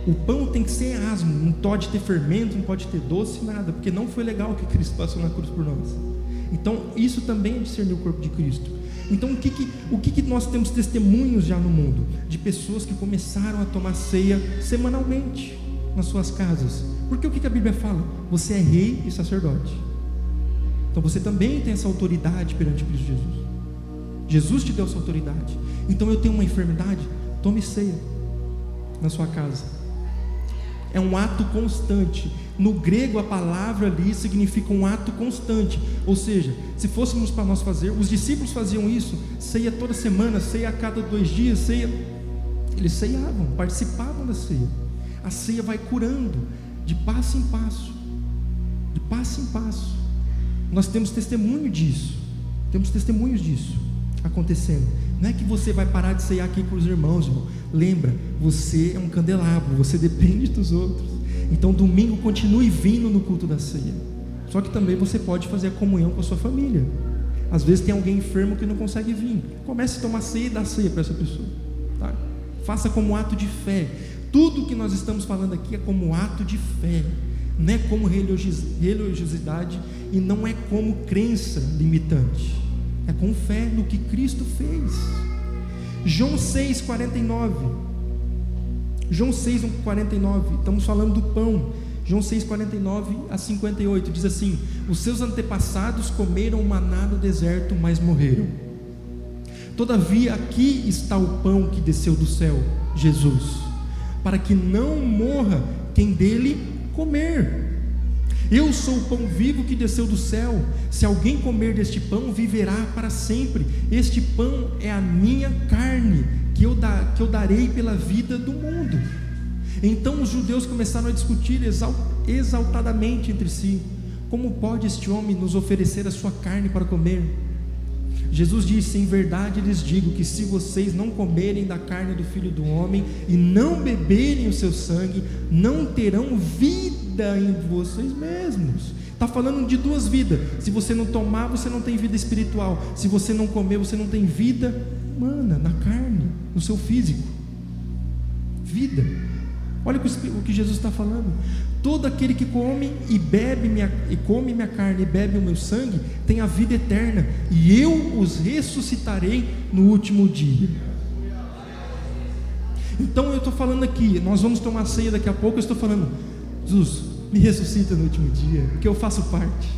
Speaker 1: O pão tem que ser asmo, não pode ter fermento, não pode ter doce, nada, porque não foi legal o que Cristo passou na cruz por nós. Então isso também é discernir o corpo de Cristo. Então o que nós temos testemunhos já no mundo? De pessoas que começaram a tomar ceia semanalmente nas suas casas. Porque o que a Bíblia fala? Você é rei e sacerdote. Então você também tem essa autoridade perante Cristo Jesus. Jesus te deu essa autoridade. Então eu tenho uma enfermidade, tome ceia na sua casa. É um ato constante. No grego a palavra ali significa um ato constante. Ou seja, se fôssemos para nós fazer, os discípulos faziam isso, ceia toda semana, ceia a cada 2 dias, ceia. Eles ceiavam, participavam da ceia. A ceia vai curando de passo em passo, de passo em passo. Nós temos testemunho disso, temos testemunhos disso acontecendo. Não é que você vai parar de ceiar aqui com os irmãos, irmão. Lembra, você é um candelabro, você depende dos outros. Então domingo continue vindo no culto da ceia. Só que também você pode fazer a comunhão com a sua família. Às vezes tem alguém enfermo que não consegue vir. Comece a tomar ceia e dar ceia para essa pessoa, tá? Faça como ato de fé. Tudo que nós estamos falando aqui é como ato de fé. Não é como religiosidade e não é como crença limitante. É com fé no que Cristo fez. João 6,49. João 6,49. Estamos falando do pão. João 6,49 a 58. Diz assim: os seus antepassados comeram maná no deserto, mas morreram. Todavia aqui está o pão que desceu do céu, Jesus, para que não morra quem dele comer. Eu sou o pão vivo que desceu do céu. Se alguém comer deste pão, viverá para sempre. Este pão é a minha carne, que eu darei pela vida do mundo. Então os judeus começaram a discutir exaltadamente entre si: como pode este homem nos oferecer a sua carne para comer? Jesus disse: em verdade lhes digo que se vocês não comerem da carne do Filho do Homem e não beberem o seu sangue, não terão vida em vocês mesmos. Está falando de duas vidas. Se você não tomar, você não tem vida espiritual. Se você não comer, você não tem vida humana, na carne, no seu físico. Vida. Olha o que Jesus está falando. Todo aquele que come e bebe come minha carne e bebe o meu sangue tem a vida eterna, e eu os ressuscitarei no último dia. Então eu estou falando aqui, nós vamos tomar ceia daqui a pouco. Eu estou falando: Jesus, me ressuscita no último dia, porque eu faço parte.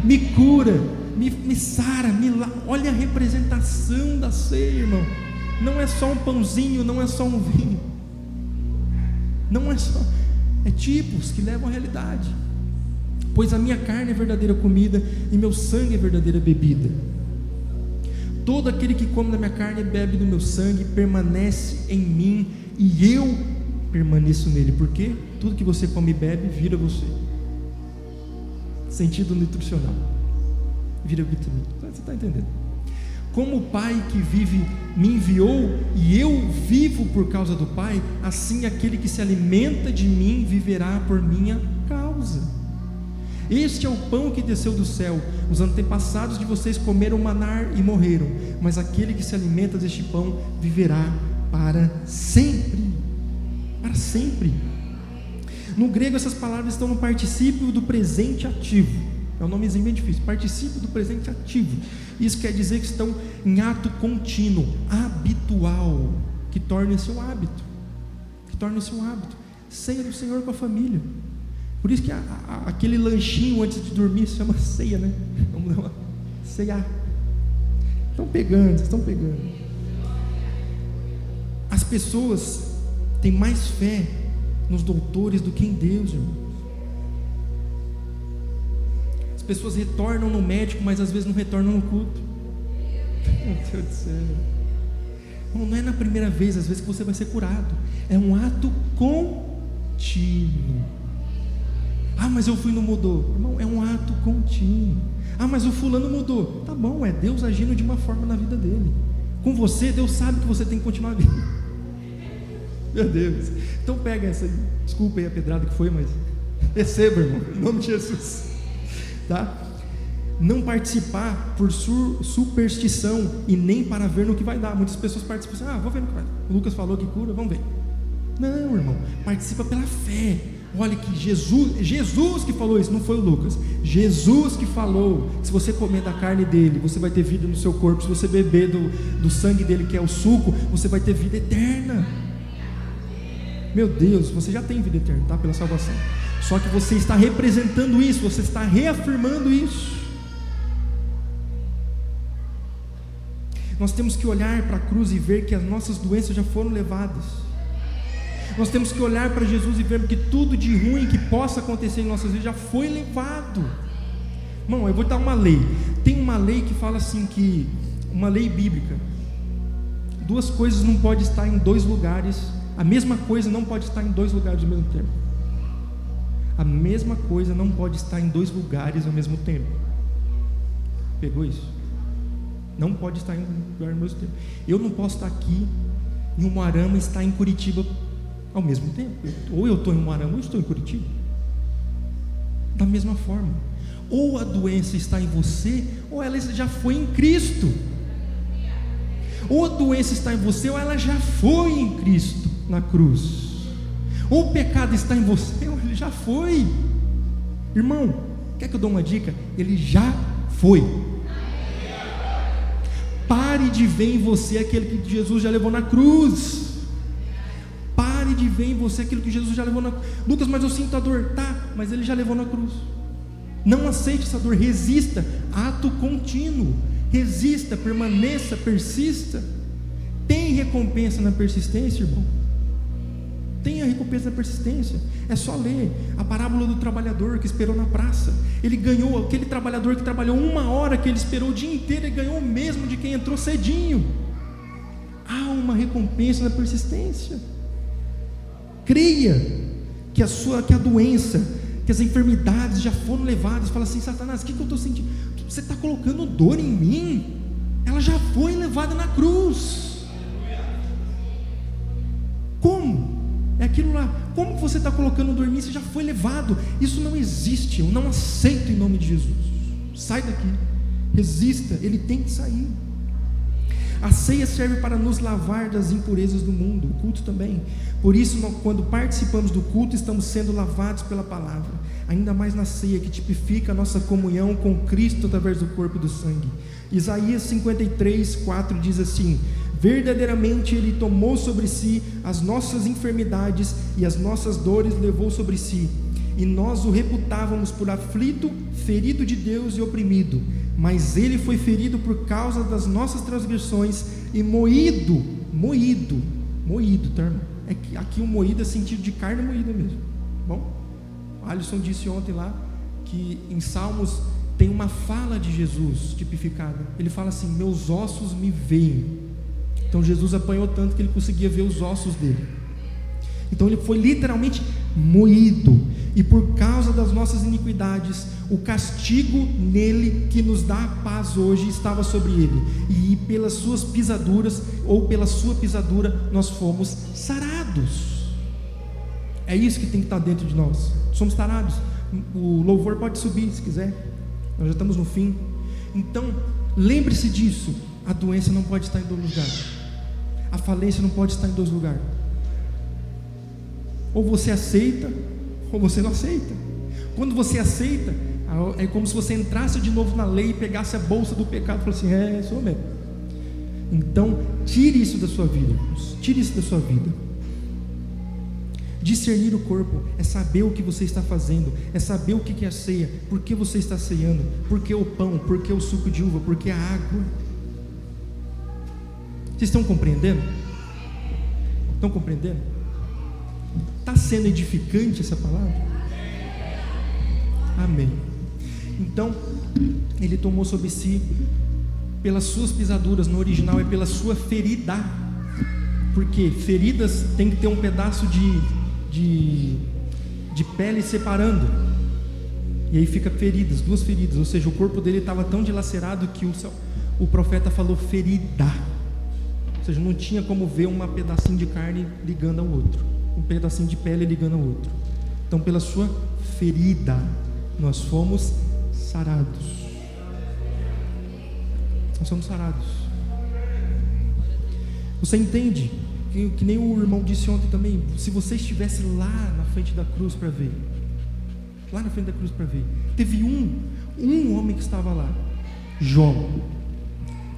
Speaker 1: Me cura, me sara, olha a representação da ceia, irmão. Não é só um pãozinho, não é só um vinho, não é só, é tipos que levam à realidade. Pois a minha carne é verdadeira comida e meu sangue é verdadeira bebida. Todo aquele que come da minha carne e bebe do meu sangue permanece em mim e eu permaneço nele. Porque tudo que você come e bebe vira você. Sentido nutricional, vira vitamina. Você está entendendo? Como o Pai que vive me enviou e eu vivo por causa do Pai, assim aquele que se alimenta de mim viverá por minha causa. Este é o pão que desceu do céu. Os antepassados de vocês comeram maná e morreram, mas aquele que se alimenta deste pão viverá para sempre. Para sempre. No grego essas palavras estão no particípio do presente ativo. É um nomezinho bem difícil. Particípio do presente ativo. Isso quer dizer que estão em ato contínuo, habitual, que torna-se um hábito. Ceia do Senhor com a família. Por isso que aquele lanchinho antes de dormir se chama ceia, né? Vamos dar uma ceiar. Vocês estão pegando. As pessoas têm mais fé nos doutores do que em Deus, irmão. As pessoas retornam no médico, mas às vezes não retornam no culto. Meu Deus do céu. Não é na primeira vez, às vezes, que você vai ser curado. É um ato contínuo. Mas eu fui e não mudou. Irmão, é um ato contínuo. Mas o fulano mudou. Tá bom, é Deus agindo de uma forma na vida dele. Com você, Deus sabe que você tem que continuar vivo. Meu Deus. Então pega essa aí. Desculpa aí a pedrada que foi, mas receba, irmão, em nome de Jesus. Tá? Não participar por superstição e nem para ver no que vai dar. Muitas pessoas participam assim: vou ver no que vai dar. O Lucas falou que cura, vamos ver. Não, irmão, participa pela fé. Olha que Jesus que falou isso, não foi o Lucas. Jesus que falou: se você comer da carne dele, você vai ter vida no seu corpo. Se você beber do sangue dele, que é o suco, você vai ter vida eterna. Meu Deus, você já tem vida eterna, tá? Pela salvação. Só que você está representando isso, você está reafirmando isso. Nós temos que olhar para a cruz e ver que as nossas doenças já foram levadas. Nós temos que olhar para Jesus e ver que tudo de ruim que possa acontecer em nossas vidas já foi levado. Irmão, eu vou dar uma lei. Tem uma lei que fala assim, que uma lei bíblica: duas coisas não podem estar em dois lugares. A mesma coisa não pode estar em dois lugares ao mesmo tempo. A mesma coisa não pode estar em dois lugares ao mesmo tempo. Pegou isso? Não pode estar em um lugar ao mesmo tempo. Eu não posso estar aqui em Umuarama e estar em Curitiba ao mesmo tempo. Ou eu estou em Umuarama ou eu estou em Curitiba. Da mesma forma, ou a doença está em você, ou ela já foi em Cristo. Ou a doença está em você, ou ela já foi em Cristo na cruz. Ou o pecado está em você, ou ele já foi. Irmão, quer que eu dou uma dica? Ele já foi. Pare de ver em você aquele que Jesus já levou na cruz. Pare de ver em você aquilo que Jesus já levou na cruz. Lucas, mas eu sinto a dor. Tá, mas ele já levou na cruz. Não aceite essa dor, resista. Ato contínuo. Resista, permaneça, persista. Tem recompensa na persistência, irmão. Tem a recompensa da persistência. É só ler a parábola do trabalhador que esperou na praça. Ele ganhou, aquele trabalhador que trabalhou 1 hora, que ele esperou o dia inteiro, ele ganhou o mesmo de quem entrou cedinho. Há uma uma recompensa na persistência. Creia que a doença, que as enfermidades já foram levadas. Fala assim: Satanás, o que eu estou sentindo? Você está colocando dor em mim? Ela já foi levada na cruz. Como? É aquilo lá. Como que você está colocando dor em mim? Você já foi levado. Isso não existe. Eu não aceito em nome de Jesus. Sai daqui. Resista. Ele tem que sair. A ceia serve para nos lavar das impurezas do mundo. O culto também. Por isso, quando participamos do culto, estamos sendo lavados pela palavra. Ainda mais na ceia, que tipifica a nossa comunhão com Cristo através do corpo e do sangue. Isaías 53:4 diz assim: verdadeiramente Ele tomou sobre si as nossas enfermidades e as nossas dores levou sobre si. E nós o reputávamos por aflito, ferido de Deus e oprimido. Mas Ele foi ferido por causa das nossas transgressões e moído, tá, irmão? É que aqui o moído é sentido de carne moída mesmo. Bom, o Alisson disse ontem lá que em Salmos tem uma fala de Jesus tipificada. Ele fala assim: meus ossos me veem. Então Jesus apanhou tanto que ele conseguia ver os ossos dele. Então ele foi literalmente moído. E por causa das nossas iniquidades, o castigo nele que nos dá a paz hoje estava sobre ele. E pelas suas pisaduras, ou pela sua pisadura, nós fomos sarados. É isso que tem que estar dentro de nós. Somos sarados. O louvor pode subir se quiser. Nós já estamos no fim. Então, lembre-se disso. A doença não pode estar em dois lugares. A falência não pode estar em dois lugares. Ou você aceita, ou você não aceita. Quando você aceita, é como se você entrasse de novo na lei e pegasse a bolsa do pecado e falasse assim: sou mesmo. Então, tire isso da sua vida, irmãos. Tire isso da sua vida. Discernir o corpo é saber o que você está fazendo, é saber o que é a ceia, por que você está ceando, por que o pão, por que o suco de uva, por que a água. Vocês estão compreendendo? Estão compreendendo? Está sendo edificante essa palavra? Amém. Então, ele tomou sobre si, pelas suas pisaduras, no original é pela sua ferida, porque feridas tem que ter um pedaço de pele separando, e aí fica feridas, duas feridas, ou seja, o corpo dele estava tão dilacerado que o profeta falou ferida, ou seja, não tinha como ver um pedacinho de carne ligando ao outro, um pedacinho de pele ligando ao outro. Então, pela sua ferida, nós fomos sarados. Nós somos sarados. Você entende? Que nem o irmão disse ontem também. Se você estivesse lá na frente da cruz para ver, lá na frente da cruz para ver, teve um homem que estava lá, João,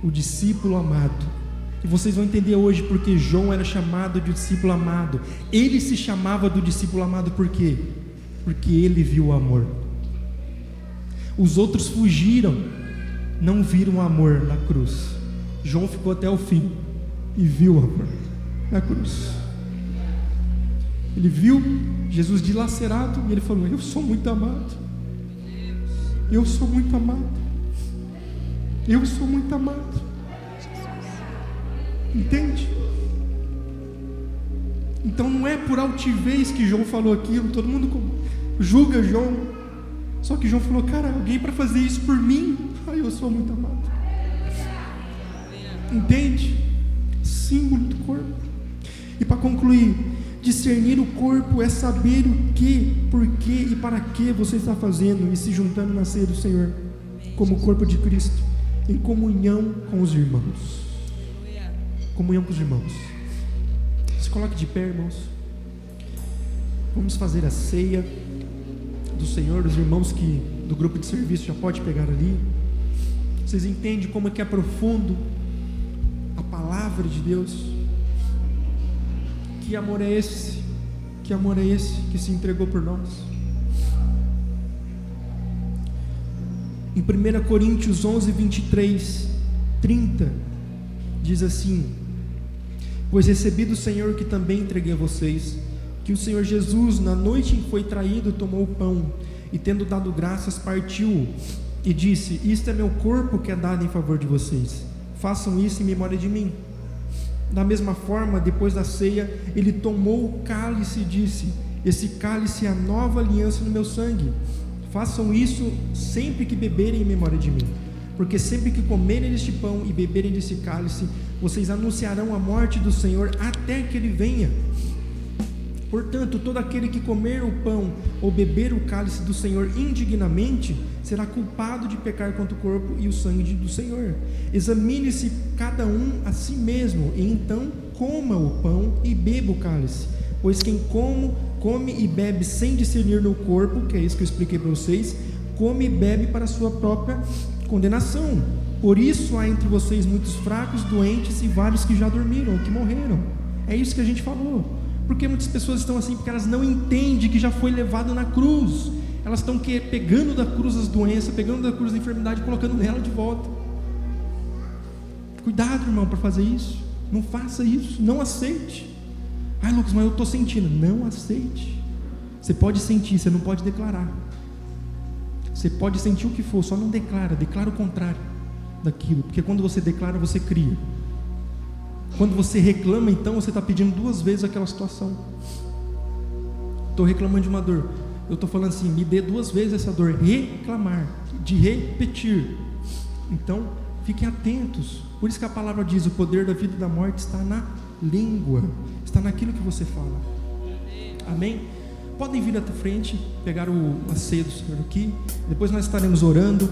Speaker 1: o discípulo amado. E vocês vão entender hoje porque João era chamado de discípulo amado. Ele se chamava do discípulo amado por quê? Porque ele viu o amor. Os outros fugiram, não viram o amor na cruz. João ficou até o fim e viu o amor na cruz. Ele viu Jesus dilacerado e ele falou: eu sou muito amado. Eu sou muito amado. Eu sou muito amado. Entende? Então não é por altivez que João falou aquilo. Todo mundo julga João. Só que João falou: cara, alguém para fazer isso por mim, eu sou muito amado. Entende? Símbolo do corpo. E para concluir, discernir o corpo é saber o que, por que e para que você está fazendo e se juntando na ceia do Senhor, como corpo de Cristo, em comunhão com os irmãos. Comunhão com os irmãos. Se coloque de pé, irmãos. Vamos fazer a ceia do Senhor. Os irmãos do grupo de serviço já pode pegar ali. Vocês entendem como é que é profundo a palavra de Deus? Que amor é esse? Que amor é esse que se entregou por nós? Em 1 Coríntios 11, 23, 30 diz assim: pois recebi do Senhor que também entreguei a vocês, que o Senhor Jesus, na noite em que foi traído, tomou o pão e, tendo dado graças, partiu e disse: isto é meu corpo que é dado em favor de vocês, façam isso em memória de mim. Da mesma forma, depois da ceia, ele tomou o cálice e disse: esse cálice é a nova aliança no meu sangue. Façam isso sempre que beberem em memória de mim. Porque sempre que comerem deste pão e beberem desse cálice, vocês anunciarão a morte do Senhor até que ele venha. Portanto, todo aquele que comer o pão ou beber o cálice do Senhor indignamente, será culpado de pecar contra o corpo e o sangue do Senhor. Examine-se cada um a si mesmo, e então coma o pão e beba o cálice. Pois quem come e bebe sem discernir no corpo, que é isso que eu expliquei para vocês, come e bebe para a sua própria condenação. Por isso há entre vocês muitos fracos, doentes e vários que já dormiram, ou que morreram. É isso que a gente falou. Porque muitas pessoas estão assim, porque elas não entendem que já foi levado na cruz. Elas estão pegando da cruz as doenças, pegando da cruz a enfermidade e colocando nela de volta. Cuidado, irmão, para fazer isso. Não faça isso, não aceite. Ai, Lucas, mas eu estou sentindo. Não aceite. Você pode sentir, você não pode declarar. Você pode sentir o que for, só não declara. Declara o contrário daquilo. Porque quando você declara, você cria. Quando você reclama, então você está pedindo 2 vezes aquela situação. Estou reclamando de uma dor. Eu estou falando assim: me dê 2 vezes essa dor. Reclamar, de repetir. Então, fiquem atentos. Por isso que a palavra diz: o poder da vida e da morte está na língua, está naquilo que você fala. Amém? Podem vir até frente, pegar a ceia do Senhor aqui. Depois nós estaremos orando.